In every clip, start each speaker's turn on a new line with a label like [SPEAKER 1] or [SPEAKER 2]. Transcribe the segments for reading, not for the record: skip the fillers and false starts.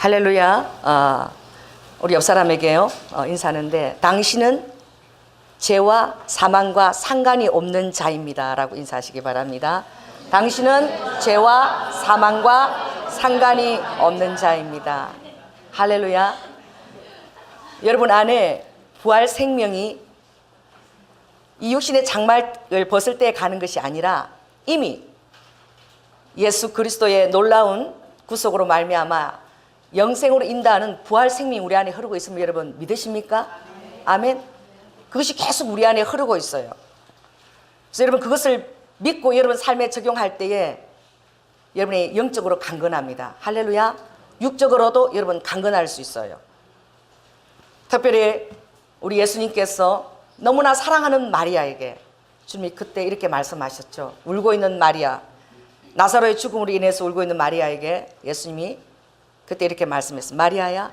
[SPEAKER 1] 할렐루야. 우리 옆 사람에게요 인사하는데, 당신은 죄와 사망과 상관이 없는 자입니다 라고 인사하시기 바랍니다. 당신은 죄와 사망과 상관이 없는 자입니다. 할렐루야. 여러분 안에 부활 생명이 이 육신의 장막을 벗을 때 가는 것이 아니라 이미 예수 그리스도의 놀라운 구속으로 말미암아 영생으로 인도하는 부활 생명이 우리 안에 흐르고 있으면 여러분 믿으십니까? 아멘. 그것이 계속 우리 안에 흐르고 있어요. 그래서 여러분 그것을 믿고 여러분 삶에 적용할 때에 여러분이 영적으로 강건합니다. 할렐루야. 육적으로도 여러분 강건할 수 있어요. 특별히 우리 예수님께서 너무나 사랑하는 마리아에게 주님이 그때 이렇게 말씀하셨죠. 울고 있는 마리아, 나사로의 죽음으로 인해서 울고 있는 마리아에게 예수님이 그때 이렇게 말씀했어요. 마리아야,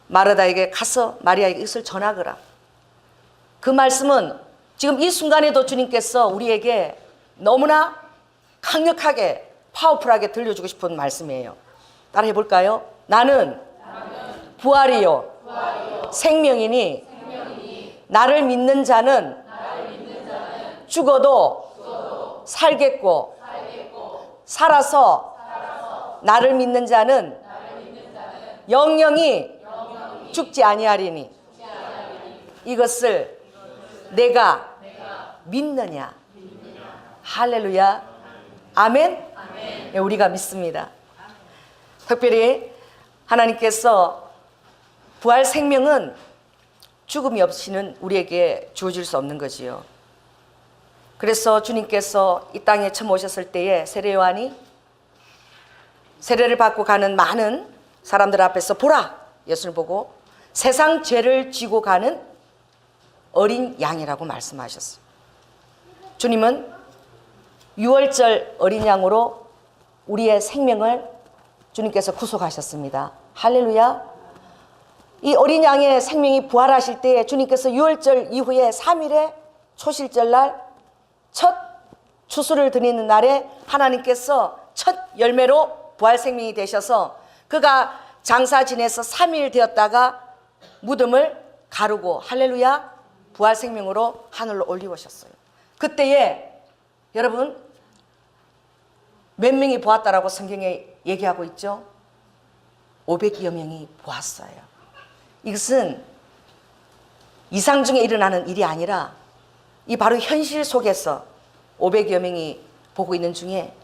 [SPEAKER 1] 마르다에게 가서 마리아에게 이것을 전하거라. 그 말씀은 지금 이 순간에도 주님께서 우리에게 너무나 강력하게 파워풀하게 들려주고 싶은 말씀이에요. 따라 해볼까요? 나는 부활이요 생명이니 나를 믿는 자는 죽어도 살겠고 살아서 나를 믿는 자는 영영이 죽지 아니하리니 이것을 내가 믿느냐. 할렐루야. 아멘. 우리가 믿습니다. 특별히 하나님께서 부활 생명은 죽음이 없이는 우리에게 주어질 수 없는 거지요. 그래서 주님께서 이 땅에 처음 오셨을 때에 세례 요한이 세례를 받고 가는 많은 사람들 앞에서 보라, 예수를 보고 세상 죄를 지고 가는 어린 양이라고 말씀하셨어요. 주님은 유월절 어린 양으로 우리의 생명을 주님께서 구속하셨습니다. 할렐루야. 이 어린 양의 생명이 부활하실 때에 주님께서 유월절 이후에 3일에 초실절날 첫 추수를 드리는 날에 하나님께서 첫 열매로 부활 생명이 되셔서 그가 장사 지내서 3일 되었다가 무덤을 가르고 할렐루야 부활 생명으로 하늘로 올리우셨어요. 그때에 여러분 몇 명이 보았다라고 성경에 얘기하고 있죠? 500여 명이 보았어요. 이것은 이상 중에 일어나는 일이 아니라 이 바로 현실 속에서 500여 명이 보고 있는 중에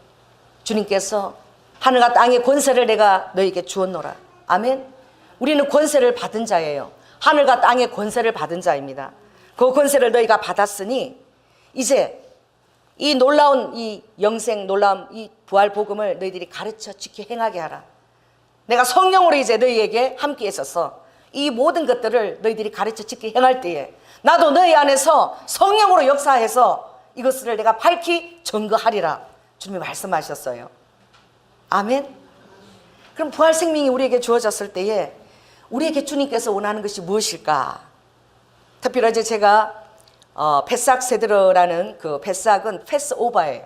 [SPEAKER 1] 주님께서 하늘과 땅의 권세를 내가 너에게 주었노라. 아멘. 우리는 권세를 받은 자예요. 하늘과 땅의 권세를 받은 자입니다. 그 권세를 너희가 받았으니 이제 이 놀라운 이 영생 놀라운 이 부활 복음을 너희들이 가르쳐 지켜 행하게 하라. 내가 성령으로 이제 너희에게 함께 있어서 이 모든 것들을 너희들이 가르쳐 지켜 행할 때에 나도 너희 안에서 성령으로 역사해서 이것을 내가 밝히 증거하리라. 주님이 말씀하셨어요. 아멘. 그럼 부활 생명이 우리에게 주어졌을 때에 우리에게 주님께서 원하는 것이 무엇일까? 특별히 어제 제가 페삭 세드러라는 그 페삭은 패스오버예요.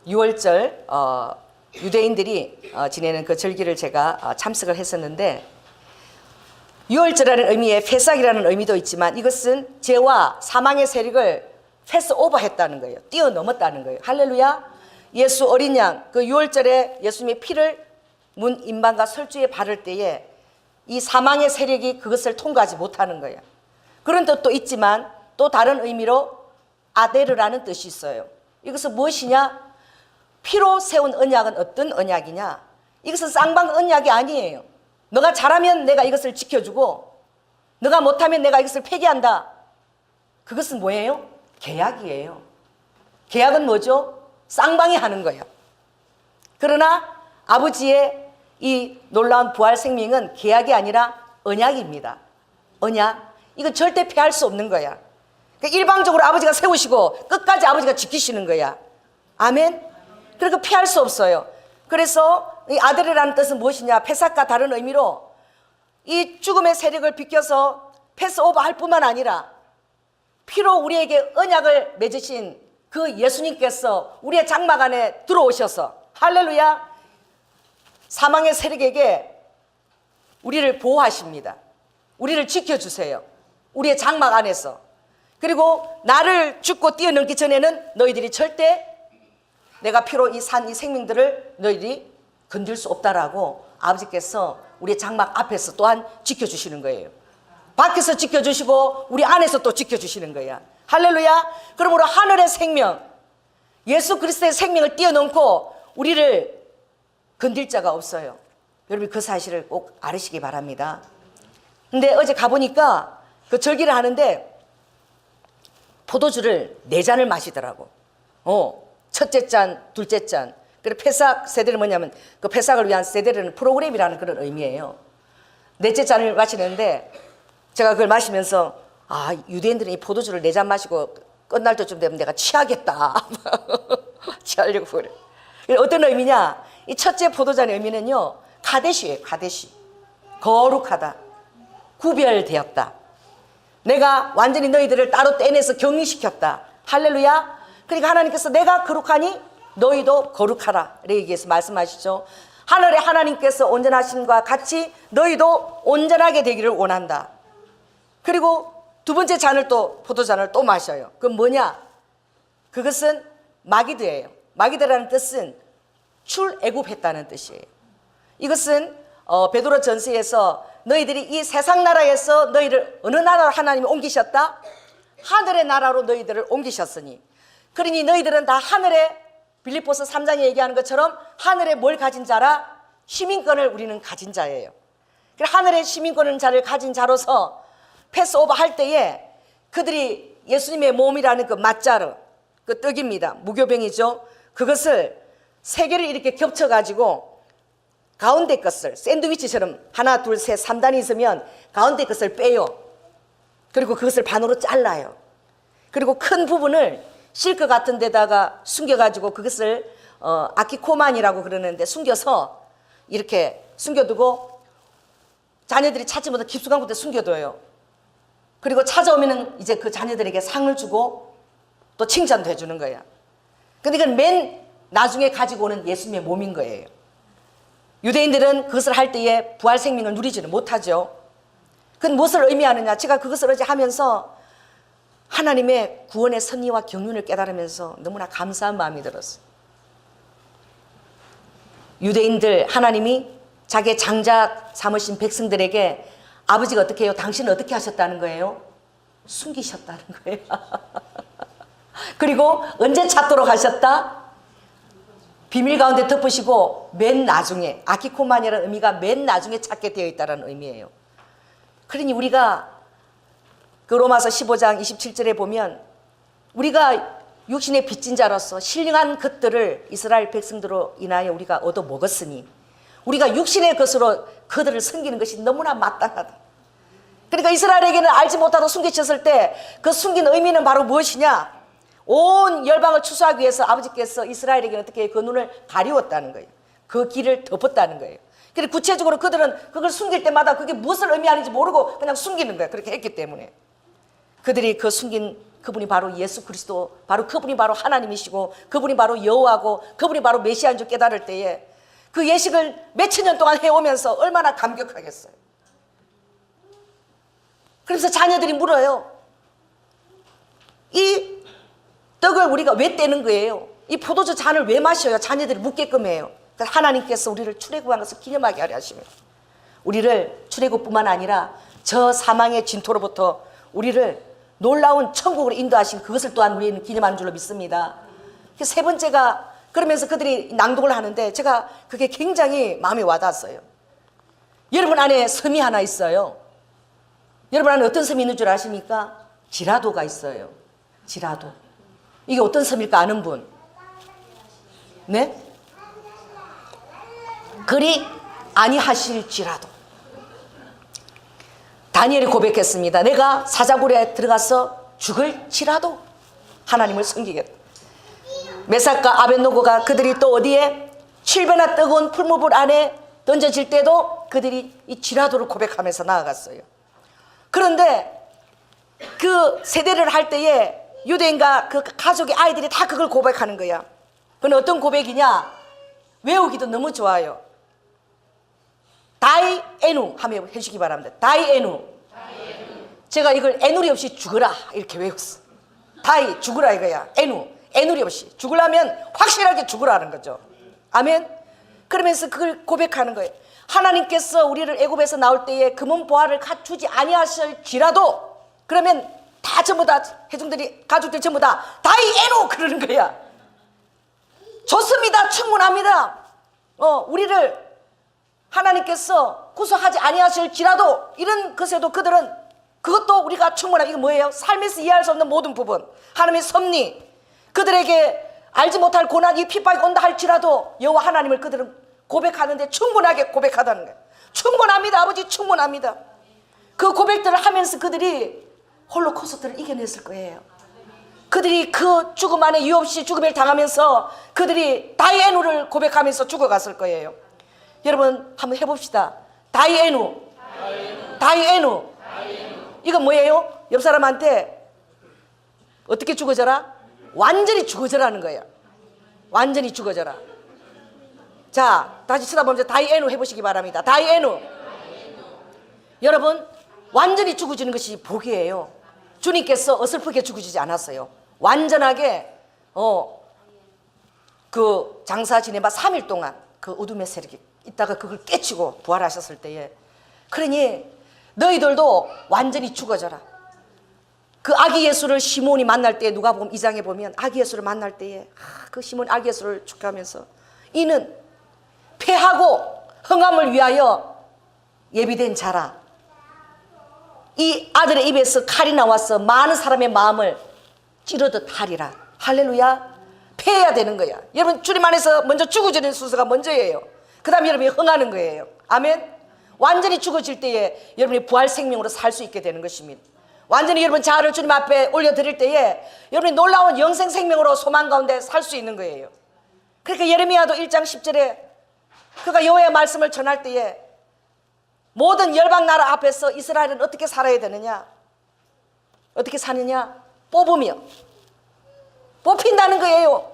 [SPEAKER 1] 6월절 유대인들이 지내는 그 절기를 제가 참석을 했었는데 6월절이라는 의미에 페삭이라는 의미도 있지만 이것은 죄와 사망의 세력을 패스오버 했다는 거예요. 뛰어넘었다는 거예요. 할렐루야. 예수 어린 양 그 6월절에 예수님의 피를 문 임방과 설주에 바를 때에 이 사망의 세력이 그것을 통과하지 못하는 거예요. 그런 뜻도 있지만 또 다른 의미로 아데르라는 뜻이 있어요. 이것은 무엇이냐? 피로 세운 언약은 어떤 언약이냐? 이것은 쌍방 언약이 아니에요. 너가 잘하면 내가 이것을 지켜주고 너가 못하면 내가 이것을 폐기한다. 그것은 뭐예요? 계약이에요. 계약은 뭐죠? 쌍방이 하는 거예요. 그러나 아버지의 이 놀라운 부활 생명은 계약이 아니라 언약입니다. 언약. 이건 절대 피할 수 없는 거야. 그러니까 일방적으로 아버지가 세우시고 끝까지 아버지가 지키시는 거야. 아멘. 그러니까 피할 수 없어요. 그래서 이 아들이라는 뜻은 무엇이냐? 페삭과 다른 의미로 이 죽음의 세력을 비껴서 패스오버 할 뿐만 아니라 피로 우리에게 언약을 맺으신 그 예수님께서 우리의 장막 안에 들어오셔서 할렐루야 사망의 세력에게 우리를 보호하십니다. 우리를 지켜주세요. 우리의 장막 안에서. 그리고 나를 죽고 뛰어넘기 전에는 너희들이 절대 내가 피로 이 산 이 생명들을 너희들이 건들 수 없다라고 아버지께서 우리의 장막 앞에서 또한 지켜주시는 거예요. 밖에서 지켜주시고 우리 안에서 또 지켜주시는 거야. 할렐루야. 그러므로 하늘의 생명, 예수 그리스도의 생명을 뛰어넘고 우리를 건들 자가 없어요. 여러분 그 사실을 꼭 알으시기 바랍니다. 근데 어제 가보니까 그 절기를 하는데 포도주를 4잔을 마시더라고. 첫째 잔, 둘째 잔. 그리고 페삭 세대는 뭐냐면 그 페삭을 위한 세대는 프로그램이라는 그런 의미예요. 넷째 잔을 마시는데 제가 그걸 마시면서 유대인들은 이 포도주를 4잔 마시고 끝날 때쯤 되면 내가 취하겠다. 취하려고 그래. 어떤 의미냐? 이 첫째 포도잔의 의미는요, 카데시예요. 카데시. 거룩하다. 구별되었다. 내가 완전히 너희들을 따로 떼내서 격리시켰다. 할렐루야. 그러니까 하나님께서 내가 거룩하니 너희도 거룩하라. 이렇게 얘기해서 말씀하시죠. 하늘의 하나님께서 온전하심과 같이 너희도 온전하게 되기를 원한다. 그리고 두 번째 잔을 또 포도잔을 또 마셔요. 그건 뭐냐? 그것은 마기드예요. 마기드라는 뜻은 출애굽했다는 뜻이에요. 이것은 베드로 전서에서 너희들이 이 세상 나라에서 너희를 어느 나라로 하나님이 옮기셨다? 하늘의 나라로 너희들을 옮기셨으니, 그러니 너희들은 다 하늘의, 빌립보서 3장에 얘기하는 것처럼 하늘에 뭘 가진 자라? 시민권을 우리는 가진 자예요. 그래서 하늘의 시민권을 자를 가진 자로서 패스오버 할 때에 그들이 예수님의 몸이라는 그 맞자르, 그 떡입니다. 무교병이죠. 그것을 3개를 이렇게 겹쳐가지고 가운데 것을 샌드위치처럼 하나, 둘, 셋, 3단이 있으면 가운데 것을 빼요. 그리고 그것을 반으로 잘라요. 그리고 큰 부분을 실크 같은 데다가 숨겨가지고 그것을 아키코만이라고 그러는데 숨겨서 이렇게 숨겨두고 자녀들이 찾지 못한 깊숙한 곳에 숨겨둬요. 그리고 찾아오면은 이제 그 자녀들에게 상을 주고 또 칭찬도 해주는 거야. 근데 이건 맨 나중에 가지고 오는 예수님의 몸인 거예요. 유대인들은 그것을 할 때에 부활 생명을 누리지는 못하죠. 그건 무엇을 의미하느냐? 제가 그것을 어제 하면서 하나님의 구원의 섭리와 경륜을 깨달으면서 너무나 감사한 마음이 들었어요. 유대인들, 하나님이 자기의 장작 삼으신 백성들에게 아버지가 어떻게 해요? 당신은 어떻게 하셨다는 거예요? 숨기셨다는 거예요. 그리고 언제 찾도록 하셨다? 비밀 가운데 덮으시고 맨 나중에, 아키코만이라는 의미가 맨 나중에 찾게 되어 있다는 의미예요. 그러니 우리가 그 로마서 15장 27절에 보면 우리가 육신의 빚진 자로서 신령한 것들을 이스라엘 백성들로 인하여 우리가 얻어 먹었으니 우리가 육신의 것으로 그들을 섬기는 것이 너무나 마땅하다. 그러니까 이스라엘에게는 알지 못하고 숨기셨을 때 그 숨긴 의미는 바로 무엇이냐? 온 열방을 추수하기 위해서 아버지께서 이스라엘에게 어떻게 그 눈을 가리웠다는 거예요. 그 길을 덮었다는 거예요. 그리고 구체적으로 그들은 그걸 숨길 때마다 그게 무엇을 의미하는지 모르고 그냥 숨기는 거예요. 그렇게 했기 때문에. 그들이 그 숨긴 그분이 바로 예수 그리스도, 바로 그분이 바로 하나님이시고 그분이 바로 여호와고 그분이 바로 메시아인 줄 깨달을 때에 그 예식을 몇천 년 동안 해오면서 얼마나 감격하겠어요. 그래서 자녀들이 물어요. 이 떡을 우리가 왜 떼는 거예요? 이 포도주 잔을 왜 마셔요? 자녀들이 묻게끔 해요. 그래서 하나님께서 우리를 출애굽한 것을 기념하게 하려 하시면 우리를 출애굽뿐만 아니라 저 사망의 진토로부터 우리를 놀라운 천국으로 인도하신 그것을 또한 우리는 기념하는 줄로 믿습니다. 세 번째가, 그러면서 그들이 낭독을 하는데 제가 그게 굉장히 마음에 와닿았어요. 여러분 안에 섬이 하나 있어요. 여러분 안에 어떤 섬이 있는 줄 아십니까? 지라도가 있어요. 지라도. 이게 어떤 섬일까 아는 분? 네? 그리 아니하실지라도. 다니엘이 고백했습니다. 내가 사자굴에 들어가서 죽을지라도 하나님을 섬기겠다. 메삭과 아벳노고가 그들이 또 어디에 7배나 뜨거운 풀무불 안에 던져질 때도 그들이 이 지라도를 고백하면서 나아갔어요. 그런데 그 세대를 할 때에 유대인과 그 가족의 아이들이 다 그걸 고백하는 거야. 그건 어떤 고백이냐? 외우기도 너무 좋아요. 다이에누 하면 해주시기 바랍니다. 다이에누. 제가 이걸 애누리 없이 죽어라 이렇게 외웠어. 다이 죽으라 이거야. 애누리 없이 죽으려면 확실하게 죽으라는 거죠. 아멘. 그러면서 그걸 고백하는 거예요. 하나님께서 우리를 애굽에서 나올 때에 금은 보화를 갖추지 아니하실지라도 그러면 다 전부 다 회중들이 가족들 전부 다 다이에누 그러는 거야. 좋습니다. 충분합니다. 우리를 하나님께서 구속하지 아니하실지라도 이런 것에도 그들은 그것도 우리가 충분하다. 이거 뭐예요? 삶에서 이해할 수 없는 모든 부분, 하나님의 섭리, 그들에게 알지 못할 고난, 이 핍박이 온다 할지라도 여호와 하나님을 그들은 고백하는데 충분하게 고백하다는 거예요. 충분합니다. 아버지 충분합니다. 그 고백들을 하면서 그들이 홀로코스트를 이겨냈을 거예요. 그들이 그 죽음 안에 이유 없이 죽음을 당하면서 그들이 다이에누를 고백하면서 죽어갔을 거예요. 여러분 한번 해봅시다. 다이에누. 이건 뭐예요? 옆 사람한테 어떻게 죽어져라? 완전히 죽어져라는 거예요. 완전히 죽어져라. 자, 다시 쳐다보면서 다이에누 해보시기 바랍니다. 다이에누. 여러분 완전히 죽어지는 것이 복이에요. 주님께서 어설프게 죽어지지 않았어요. 완전하게 그 장사 지내봐 3일 동안 그 어둠의 세력이 있다가 그걸 깨치고 부활하셨을 때에, 그러니 너희들도 완전히 죽어져라. 그 아기 예수를 시몬이 만날 때 누가복음 2장에 보면 아기 예수를 만날 때에 그 시몬 아기 예수를 축하하면서 이는 패하고 흥함을 위하여 예비된 자라. 이 아들의 입에서 칼이 나와서 많은 사람의 마음을 찌르듯 하리라. 할렐루야. 패해야 되는 거야. 여러분 주님 안에서 먼저 죽어지는 순서가 먼저예요. 그 다음에 여러분이 흥하는 거예요. 아멘. 완전히 죽어질 때에 여러분이 부활 생명으로 살 수 있게 되는 것입니다. 완전히 여러분 자아를 주님 앞에 올려드릴 때에 여러분이 놀라운 영생 생명으로 소망 가운데 살 수 있는 거예요. 그러니까 예레미야도 1장 10절에 그가 여호와의 말씀을 전할 때에 모든 열방 나라 앞에서 이스라엘은 어떻게 살아야 되느냐, 어떻게 사느냐, 뽑으며 뽑힌다는 거예요.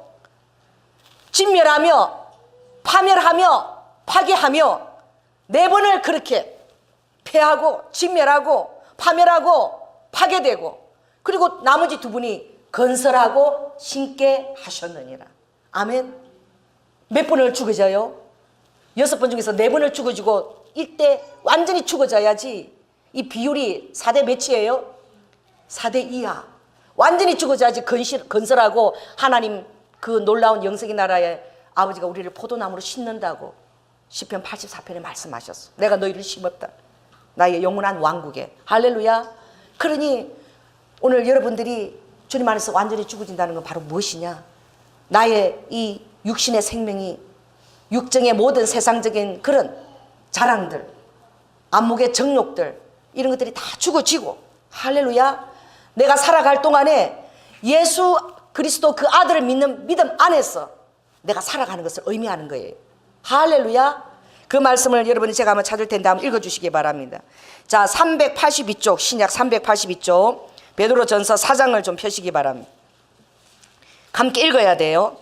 [SPEAKER 1] 진멸하며 파멸하며 파괴하며 4번을 그렇게 패하고 진멸하고 파멸하고 파괴되고, 그리고 나머지 2분이 건설하고 심게 하셨느니라. 아멘. 몇 번을 죽어져요? 6번 중에서 4번을 죽어지고 이때 완전히 죽어져야지. 이 비율이 4대 몇이에요? 4대 2야. 완전히 죽어져야지 건설하고 하나님 그 놀라운 영생의 나라에 아버지가 우리를 포도나무로 심는다고 시편 84편에 말씀하셨어. 내가 너희를 심었다. 나의 영원한 왕국에. 할렐루야. 그러니 오늘 여러분들이 주님 안에서 완전히 죽어진다는 건 바로 무엇이냐? 나의 이 육신의 생명이 육정의 모든 세상적인 그런 자랑들, 안목의 정욕들, 이런 것들이 다 죽어지고, 할렐루야. 내가 살아갈 동안에 예수 그리스도 그 아들을 믿는 믿음 안에서 내가 살아가는 것을 의미하는 거예요. 할렐루야. 그 말씀을 여러분이 제가 한번 찾을 텐데 한번 읽어주시기 바랍니다. 자, 382쪽, 신약 382쪽 베드로전서 4장을 좀 펴시기 바랍니다. 함께 읽어야 돼요.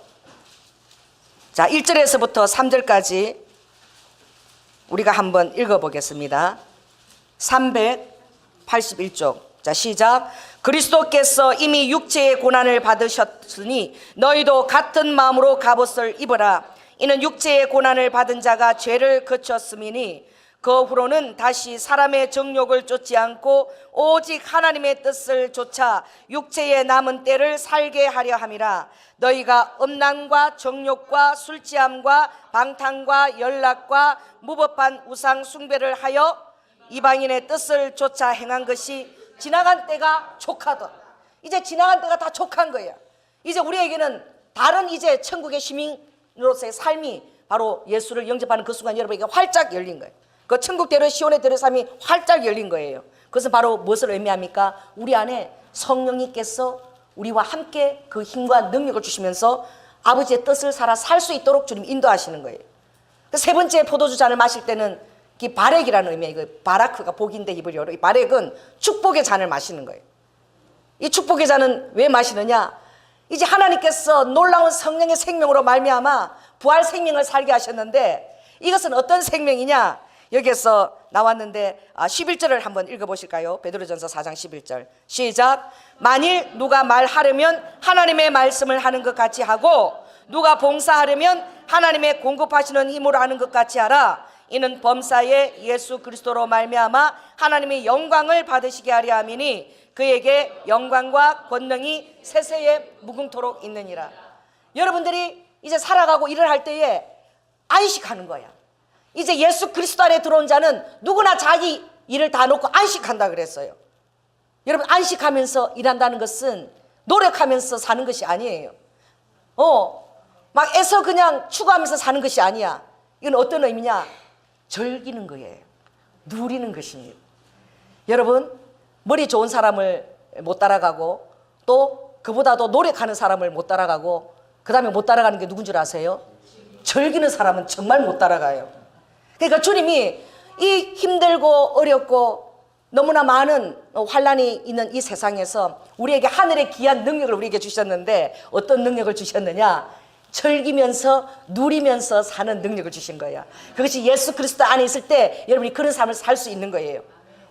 [SPEAKER 1] 자, 1절에서부터 3절까지 우리가 한번 읽어보겠습니다. 381쪽. 자, 시작. 그리스도께서 이미 육체의 고난을 받으셨으니 너희도 같은 마음으로 갑옷을 입어라. 이는 육체의 고난을 받은 자가 죄를 거쳤음이니 그 후로는 다시 사람의 정욕을 쫓지 않고 오직 하나님의 뜻을 좇아 육체의 남은 때를 살게 하려 함이라. 너희가 음란과 정욕과 술취함과 방탕과 연락과 무법한 우상 숭배를 하여 이방인의 뜻을 좇아 행한 것이 지나간 때가 족하다. 이제 지나간 때가 다 족한 거야. 이제 우리에게는 다른 이제 천국의 시민으로서의 삶이 바로 예수를 영접하는 그 순간 여러분에게 활짝 열린 거예요. 그 천국대로 시온의 대로 삶이 활짝 열린 거예요. 그것은 바로 무엇을 의미합니까? 우리 안에 성령님께서 우리와 함께 그 힘과 능력을 주시면서 아버지의 뜻을 살아 살 수 있도록 주님 인도하시는 거예요. 세 번째 포도주 잔을 마실 때는 이 바렉이라는 의미예요. 바라크가 복인데 히브리어로, 이 바렉은 축복의 잔을 마시는 거예요. 이 축복의 잔은 왜 마시느냐? 이제 하나님께서 놀라운 성령의 생명으로 말미암아 부활 생명을 살게 하셨는데 이것은 어떤 생명이냐? 여기에서 나왔는데 11절을 한번 읽어보실까요? 베드로전서 4장 11절 시작. 만일 누가 말하려면 하나님의 말씀을 하는 것 같이 하고 누가 봉사하려면 하나님의 공급하시는 힘으로 하는 것 같이 하라. 이는 범사에 예수 그리스도로 말미암아 하나님의 영광을 받으시게 하려 함이니 그에게 영광과 권능이 세세에 무궁토록 있느니라. 여러분들이 이제 살아가고 일을 할 때에 안식하는 거야. 이제 예수 그리스도 안에 들어온 자는 누구나 자기 일을 다 놓고 안식한다 그랬어요. 여러분, 안식하면서 일한다는 것은 노력하면서 사는 것이 아니에요. 막 애써 그냥 추구하면서 사는 것이 아니야. 이건 어떤 의미냐? 즐기는 거예요. 누리는 것입니다. 여러분, 머리 좋은 사람을 못 따라가고 또 그보다도 노력하는 사람을 못 따라가고 그 다음에 못 따라가는 게 누군 줄 아세요? 즐기는 사람은 정말 못 따라가요. 그러니까 주님이 이 힘들고 어렵고 너무나 많은 환난이 있는 이 세상에서 우리에게 하늘의 귀한 능력을 우리에게 주셨는데 어떤 능력을 주셨느냐? 즐기면서 누리면서 사는 능력을 주신 거야. 그것이 예수 그리스도 안에 있을 때 여러분이 그런 삶을 살 수 있는 거예요.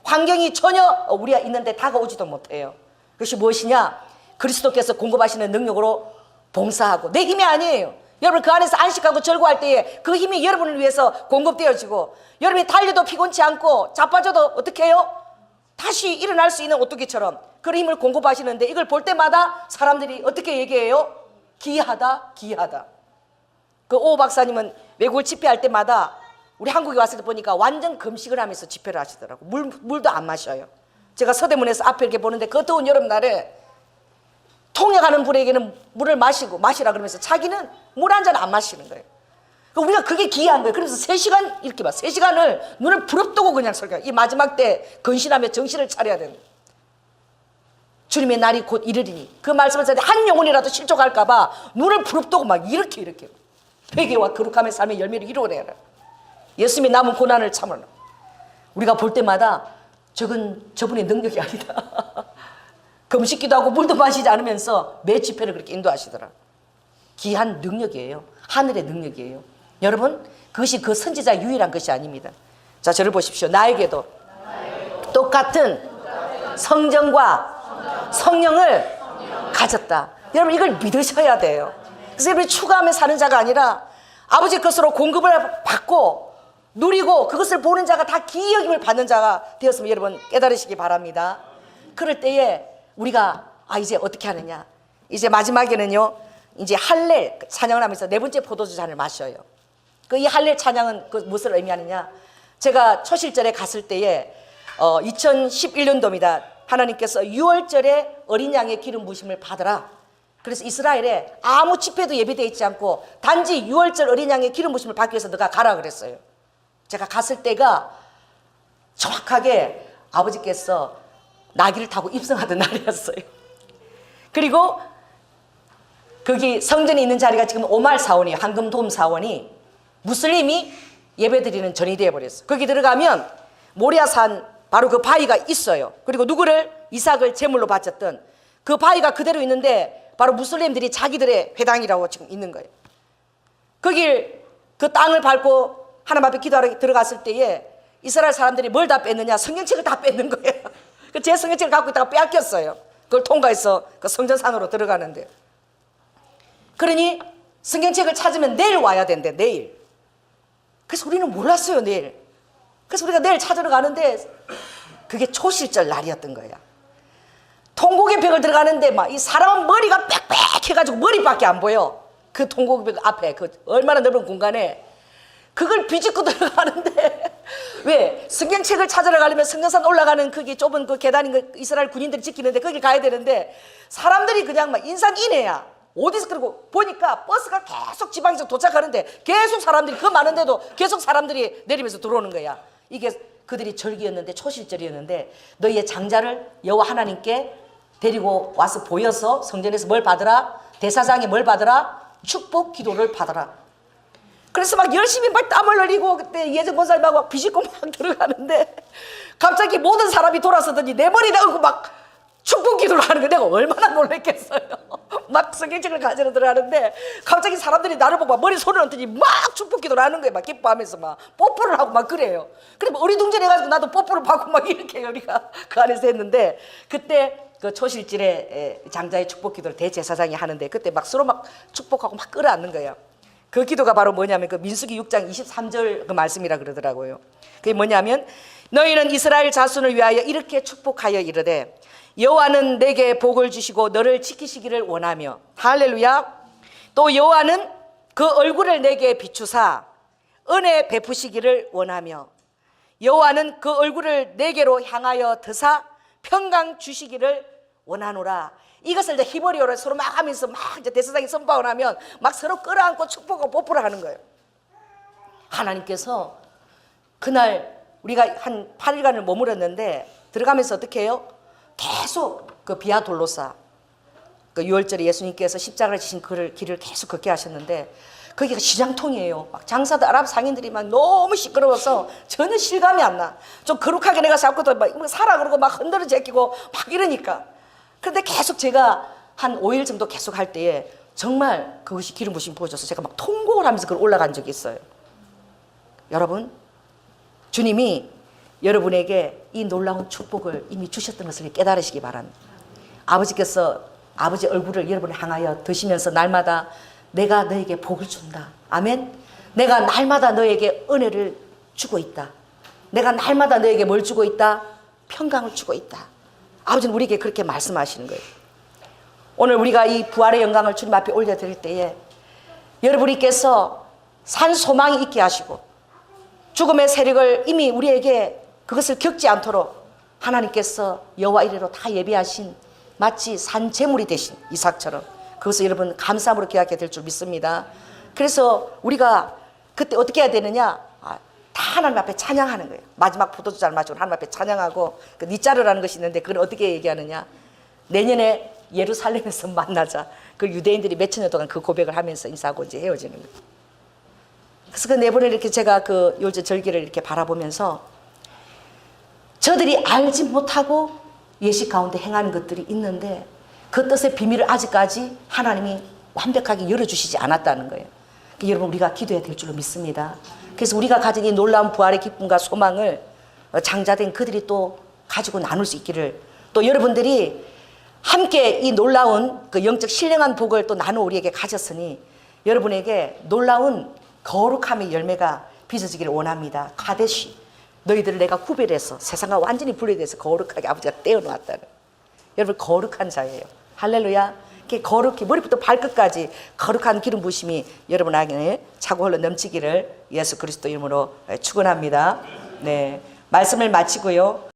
[SPEAKER 1] 환경이 전혀 우리가 있는데 다가오지도 못해요. 그것이 무엇이냐? 그리스도께서 공급하시는 능력으로 봉사하고, 내 힘이 아니에요. 여러분 그 안에서 안식하고 즐거워할 때에 그 힘이 여러분을 위해서 공급되어지고, 여러분이 달려도 피곤치 않고 자빠져도 어떻게 해요? 다시 일어날 수 있는 오뚜기처럼 그런 힘을 공급하시는데, 이걸 볼 때마다 사람들이 어떻게 얘기해요? 기이하다, 기이하다. 그 오 박사님은 외국을 집회할 때마다 우리 한국에 왔을 때 보니까 완전 금식을 하면서 집회를 하시더라고. 물도 안 마셔요. 제가 서대문에서 앞에 이렇게 보는데 그 더운 여름날에 통역하는 분에게는 물을 마시라 그러면서 자기는 물 한 잔 안 마시는 거예요. 우리가 그게 기이한 거예요. 그래서 3시간 이렇게 봐. 3시간을 눈을 부릅뜨고 그냥 설교해요. 이 마지막 때 근신하며 정신을 차려야 되는, 주님의 날이 곧 이르리니 그 말씀을 전에 한 영혼이라도 실족할까 봐 눈을 부릅뜨고 막 이렇게 회개와 거룩함의 삶의 열매를 이루어내라. 예수님이 남은 고난을 참으라. 우리가 볼 때마다 저분의 능력이 아니다. 금식기도 하고 물도 마시지 않으면서 매 집회를 그렇게 인도하시더라. 귀한 능력이에요. 하늘의 능력이에요. 여러분, 그것이 그 선지자의 유일한 것이 아닙니다. 자, 저를 보십시오. 나에게도 똑같은 성정과 성령을 가졌다. 여러분, 이걸 믿으셔야 돼요. 그래서 여러분이 추구하며 사는 자가 아니라 아버지 것으로 공급을 받고 누리고 그것을 보는 자가 다 기이 여김을 받는 자가 되었으면 여러분 깨달으시기 바랍니다. 그럴 때에 우리가 이제 어떻게 하느냐? 이제 마지막에는요, 이제 할렐 찬양을 하면서 4번째 포도주 잔을 마셔요. 그 이 할렐 찬양은 그 무엇을 의미하느냐? 제가 초실절에 갔을 때에 2011년도입니다. 하나님께서 6월절에 어린 양의 기름 부으심을 받으라. 그래서 이스라엘에 아무 집회도 예비되어 있지 않고 단지 6월절 어린 양의 기름 부으심을 받기 위해서 너가 가라 그랬어요. 제가 갔을 때가 정확하게 아버지께서 나귀를 타고 입성하던 날이었어요. 그리고 거기 성전에 있는 자리가 지금 오말 사원이에요. 황금돔 사원이 무슬림이 예배드리는 전이 되어버렸어요. 거기 들어가면 모리아산 바로 그 바위가 있어요. 그리고 누구를? 이삭을 제물로 바쳤던 그 바위가 그대로 있는데 바로 무슬림들이 자기들의 회당이라고 지금 있는 거예요. 거길 그 땅을 밟고 하나님 앞에 기도하러 들어갔을 때에 이스라엘 사람들이 뭘 다 뺐느냐? 성경책을 다 뺐는 거예요. 제 성경책을 갖고 있다가 빼앗겼어요. 그걸 통과해서 그 성전산으로 들어가는데, 그러니 성경책을 찾으면 내일 와야 된대. 내일. 그래서 우리는 몰랐어요. 내일. 그래서 우리가 내일 찾으러 가는데 그게 초실절 날이었던 거야. 통곡의 벽을 들어가는데 막 이 사람은 머리가 빽빽해가지고 머리밖에 안 보여. 그 통곡의 벽 앞에 그 얼마나 넓은 공간에 그걸 비집고 들어가는데, 왜? 성경책을 찾으러 가려면 성전산 올라가는 그게 좁은 그 계단인 거 이스라엘 군인들이 지키는데 거기 가야 되는데 사람들이 그냥 막 인산인해야. 어디서, 그리고 보니까 버스가 계속 지방에서 도착하는데 계속 사람들이, 그 많은데도 계속 사람들이 내리면서 들어오는 거야. 이게 그들이 절기였는데, 초실절이었는데 너희의 장자를 여호와 하나님께 데리고 와서 보여서 성전에서 뭘 받으라? 대사장이 뭘 받으라? 축복 기도를 받아라. 그래서 막 열심히 막 땀을 흘리고 그때 예전 권사님하고 막 비집고 막 들어가는데 갑자기 모든 사람이 돌아서더니 내 머리에 얹고 막 축복 기도를 하는 거, 내가 얼마나 놀랐겠어요. 막 성경책을 가지러 들어가는데 갑자기 사람들이 나를 보고 막 머리 소리를 넣더니 막 축복 기도를 하는 거예요. 막 기뻐하면서 막 뽀뽀를 하고 막 그래요. 그래 어리둥절해가지고 나도 뽀뽀를 받고 막 이렇게 우리가 그 안에서 했는데, 그때 그 초실질에 장자의 축복 기도를 대제사장이 하는데 그때 막 서로 막 축복하고 막 끌어안는 거예요. 그 기도가 바로 뭐냐면 그 민수기 6장 23절 그 말씀이라 그러더라고요. 그게 뭐냐면 너희는 이스라엘 자손을 위하여 이렇게 축복하여 이르되 여호와는 내게 복을 주시고 너를 지키시기를 원하며, 할렐루야. 또 여호와는 그 얼굴을 내게 비추사 은혜 베푸시기를 원하며, 여호와는 그 얼굴을 내게로 향하여 드사 평강 주시기를 원하노라. 이것을 이제 히브리어로 서로 막 하면서 막 이제 대제사장이 선포를 하면 막 서로 끌어안고 축복하고 뽀뽀를 하는 거예요. 하나님께서 그날 우리가 한 8일간을 머물렀는데 들어가면서 어떻게 해요? 계속 그 비아 돌로사 그 6월절에 예수님께서 십자가를 지신 그 길을 계속 걷게 하셨는데 거기가 시장통이에요. 막 장사들 아랍 상인들이 막 너무 시끄러워서 전혀 실감이 안 나. 좀 거룩하게 내가 자꾸 막 살아 그러고 막 흔들어 제끼고 막 이러니까. 그런데 계속 제가 한 5일 정도 계속 할 때에 정말 그것이 기름 부심 부어져서 제가 막 통곡을 하면서 그걸 올라간 적이 있어요. 여러분, 주님이 여러분에게 이 놀라운 축복을 이미 주셨던 것을 깨달으시기 바랍니다. 아버지께서 아버지 얼굴을 여러분을 향하여 드시면서 날마다 내가 너에게 복을 준다. 아멘. 내가 날마다 너에게 은혜를 주고 있다. 내가 날마다 너에게 뭘 주고 있다? 평강을 주고 있다. 아버지는 우리에게 그렇게 말씀하시는 거예요. 오늘 우리가 이 부활의 영광을 주님 앞에 올려드릴 때에 여러분께서 산 소망이 있게 하시고 죽음의 세력을 이미 우리에게 그것을 겪지 않도록 하나님께서 여호와 이레로 다 예비하신 마치 산 제물이 되신 이삭처럼 그것을 여러분 감사함으로 기억하게 될 줄 믿습니다. 그래서 우리가 그때 어떻게 해야 되느냐? 다 하나님 앞에 찬양하는 거예요. 마지막 포도주잔을 마시고 하나님 앞에 찬양하고 그 니자르라는 것이 있는데 그걸 어떻게 얘기하느냐? 내년에 예루살렘에서 만나자. 그 유대인들이 몇천 년 동안 그 고백을 하면서 인사하고 이제 헤어지는 거예요. 그래서 그 네 번을 이렇게 제가 그 요절 절기를 이렇게 바라보면서 저들이 알지 못하고 예식 가운데 행하는 것들이 있는데 그 뜻의 비밀을 아직까지 하나님이 완벽하게 열어주시지 않았다는 거예요. 그러니까 여러분 우리가 기도해야 될 줄로 믿습니다. 그래서 우리가 가진 이 놀라운 부활의 기쁨과 소망을 장자된 그들이 또 가지고 나눌 수 있기를, 또 여러분들이 함께 이 놀라운 그 영적 신령한 복을 또 나누어 우리에게 가졌으니 여러분에게 놀라운 거룩함의 열매가 빚어지기를 원합니다. 가데시 너희들을 내가 구별해서 세상과 완전히 분리돼서 거룩하게 아버지가 떼어놓았다는, 여러분 거룩한 자예요. 할렐루야. 이렇게 거룩히 머리부터 발끝까지 거룩한 기름 부심이 여러분 안에 차고 흘러 넘치기를 예수 그리스도 이름으로 축원합니다. 네, 말씀을 마치고요.